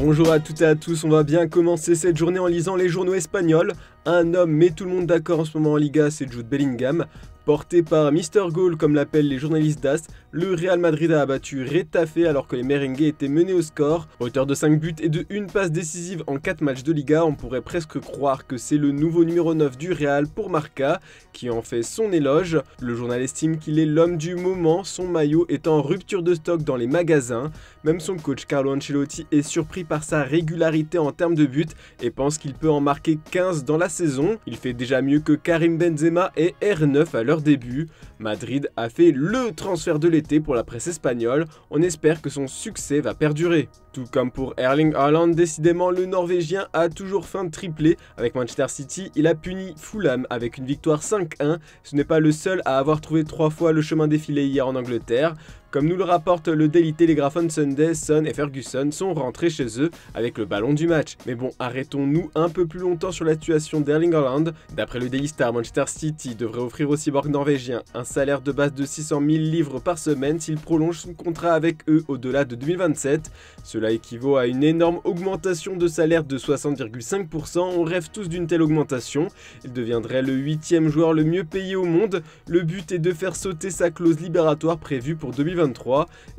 Bonjour à toutes et à tous, on va bien commencer cette journée en lisant les journaux espagnols. Un homme met tout le monde d'accord en ce moment en Liga, c'est Jude Bellingham. Porté par Mr Goal comme l'appellent les journalistes d'AS, le Real Madrid a abattu Retafe alors que les merengues étaient menés au score. Auteur de 5 buts et de 1 passe décisive en 4 matchs de Liga, on pourrait presque croire que c'est le nouveau numéro 9 du Real pour Marca, qui en fait son éloge. Le journal estime qu'il est l'homme du moment, son maillot est en rupture de stock dans les magasins. Même son coach Carlo Ancelotti est surpris par sa régularité en termes de buts et pense qu'il peut en marquer 15 dans la saison. Il fait déjà mieux que Karim Benzema et R9 à leur début. Madrid a fait le transfert de l'été pour la presse espagnole, on espère que son succès va perdurer. Tout comme pour Erling Haaland, décidément le Norvégien a toujours faim de tripler. Avec Manchester City, il a puni Fulham avec une victoire 5-1. Ce n'est pas le seul à avoir trouvé 3 fois le chemin défilé hier en Angleterre. Comme nous le rapporte le Daily Telegraph on Sunday, Son et Ferguson sont rentrés chez eux avec le ballon du match. Mais bon, arrêtons-nous un peu plus longtemps sur la situation d'Erling Haaland. D'après le Daily Star, Manchester City devrait offrir au cyborg norvégien un salaire de base de 600 000 livres par semaine s'il prolonge son contrat avec eux au-delà de 2027. Cela équivaut à une énorme augmentation de salaire de 60,5%. On rêve tous d'une telle augmentation. Il deviendrait le 8e joueur le mieux payé au monde. Le but est de faire sauter sa clause libératoire prévue pour 2023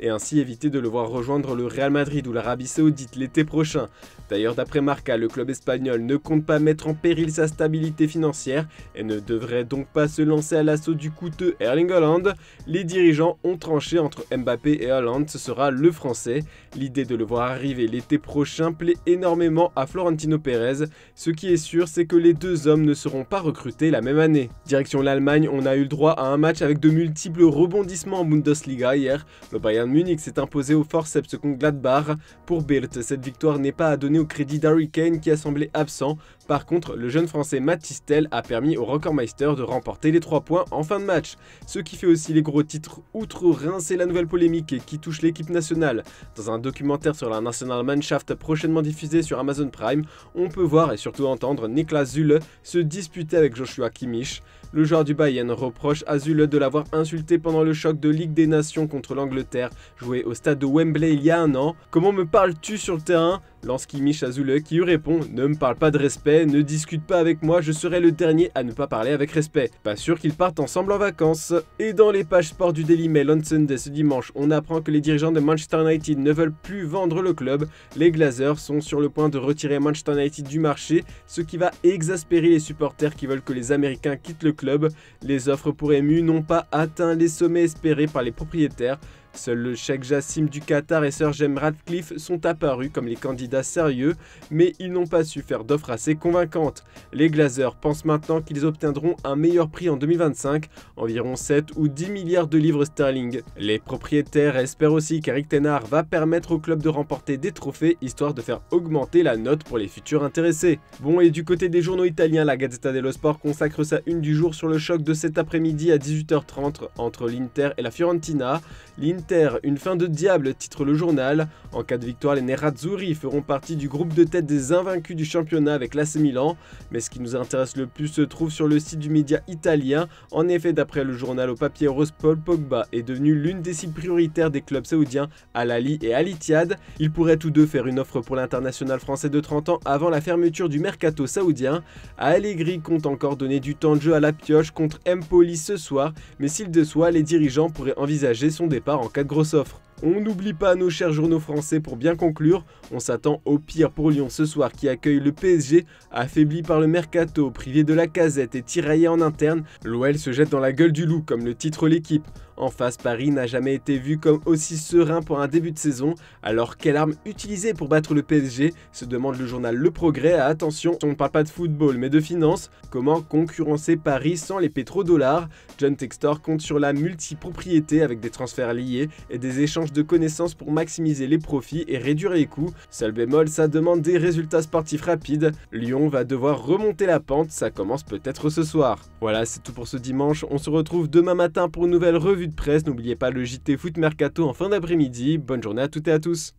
et ainsi éviter de le voir rejoindre le Real Madrid ou l'Arabie Saoudite l'été prochain. D'ailleurs, d'après Marca, le club espagnol ne compte pas mettre en péril sa stabilité financière et ne devrait donc pas se lancer à l'assaut du coûteux Erling Haaland. Les dirigeants ont tranché entre Mbappé et Haaland, ce sera le français. L'idée de le voir arriver l'été prochain plaît énormément à Florentino Pérez. Ce qui est sûr, c'est que les deux hommes ne seront pas recrutés la même année. Direction l'Allemagne, on a eu le droit à un match avec de multiples rebondissements en Bundesliga hier. Le Bayern Munich s'est imposé au forceps contre Gladbach. Pour Bild, cette victoire n'est pas à donner au crédit d'Harry Kane qui a semblé absent. Par contre, le jeune français Mathys Tel a permis au Recordmeister de remporter les 3 points en fin de match. Ce qui fait aussi les gros titres outre Reims et la nouvelle polémique qui touche l'équipe nationale. Dans un documentaire sur la Nationalmannschaft prochainement diffusé sur Amazon Prime, on peut voir et surtout entendre Niklas Süle se disputer avec Joshua Kimmich. Le joueur du Bayern reproche à Süle de l'avoir insulté pendant le choc de Ligue des Nations contre l'Angleterre, joué au stade de Wembley il y a un an. Comment me parles-tu sur le terrain ? Lance Kimmich à Süle qui lui répond « Ne me parle pas de respect, ne discute pas avec moi, je serai le dernier à ne pas parler avec respect. » Pas sûr qu'ils partent ensemble en vacances. Et dans les pages sport du Daily Mail on Sunday ce dimanche, on apprend que les dirigeants de Manchester United ne veulent plus vendre le club. Les Glazers sont sur le point de retirer Manchester United du marché, ce qui va exaspérer les supporters qui veulent que les Américains quittent le club. Les offres pour ému n'ont pas atteint les sommets espérés par les propriétaires. Seuls le cheikh Jassim du Qatar et Sir James Ratcliffe sont apparus comme les candidats sérieux, mais ils n'ont pas su faire d'offres assez convaincantes. Les Glazers pensent maintenant qu'ils obtiendront un meilleur prix en 2025, environ 7 ou 10 milliards de livres sterling. Les propriétaires espèrent aussi qu'Eric Ten Hag va permettre au club de remporter des trophées, histoire de faire augmenter la note pour les futurs intéressés. Bon, et du côté des journaux italiens, la Gazzetta dello Sport consacre sa une du jour sur le choc de cet après-midi à 18h30 entre l'Inter et la Fiorentina. L'Inter, une fin de diable, titre le journal. En cas de victoire, les Nerazzurri feront partie du groupe de tête des invaincus du championnat avec l'AC Milan. Mais ce qui nous intéresse le plus se trouve sur le site du média italien. En effet, d'après le journal au papier rose, Paul Pogba est devenu l'une des cibles prioritaires des clubs saoudiens Al Ahly et Al Ittihad. Ils pourraient tous deux faire une offre pour l'international français de 30 ans avant la fermeture du mercato saoudien. Allegri compte encore donner du temps de jeu à la pioche contre Empoli ce soir, mais s'il déçoit, les dirigeants pourraient envisager son départ en cas de grosse offre. On n'oublie pas nos chers journaux français pour bien conclure, on s'attend au pire pour Lyon ce soir qui accueille le PSG, affaibli par le mercato, privé de Lacazette et tiraillé en interne, l'OL se jette dans la gueule du loup comme le titre l'équipe. En face, Paris n'a jamais été vu comme aussi serein pour un début de saison, alors quelle arme utiliser pour battre le PSG, se demande le journal Le Progrès. Attention, on ne parle pas de football mais de finance, comment concurrencer Paris sans les pétrodollars? John Textor compte sur la multipropriété avec des transferts liés et des échanges de connaissances pour maximiser les profits et réduire les coûts. Seul bémol, ça demande des résultats sportifs rapides. Lyon va devoir remonter la pente, ça commence peut-être ce soir. Voilà, c'est tout pour ce dimanche, on se retrouve demain matin pour une nouvelle revue de presse. N'oubliez pas le JT Foot Mercato en fin d'après-midi. Bonne journée à toutes et à tous.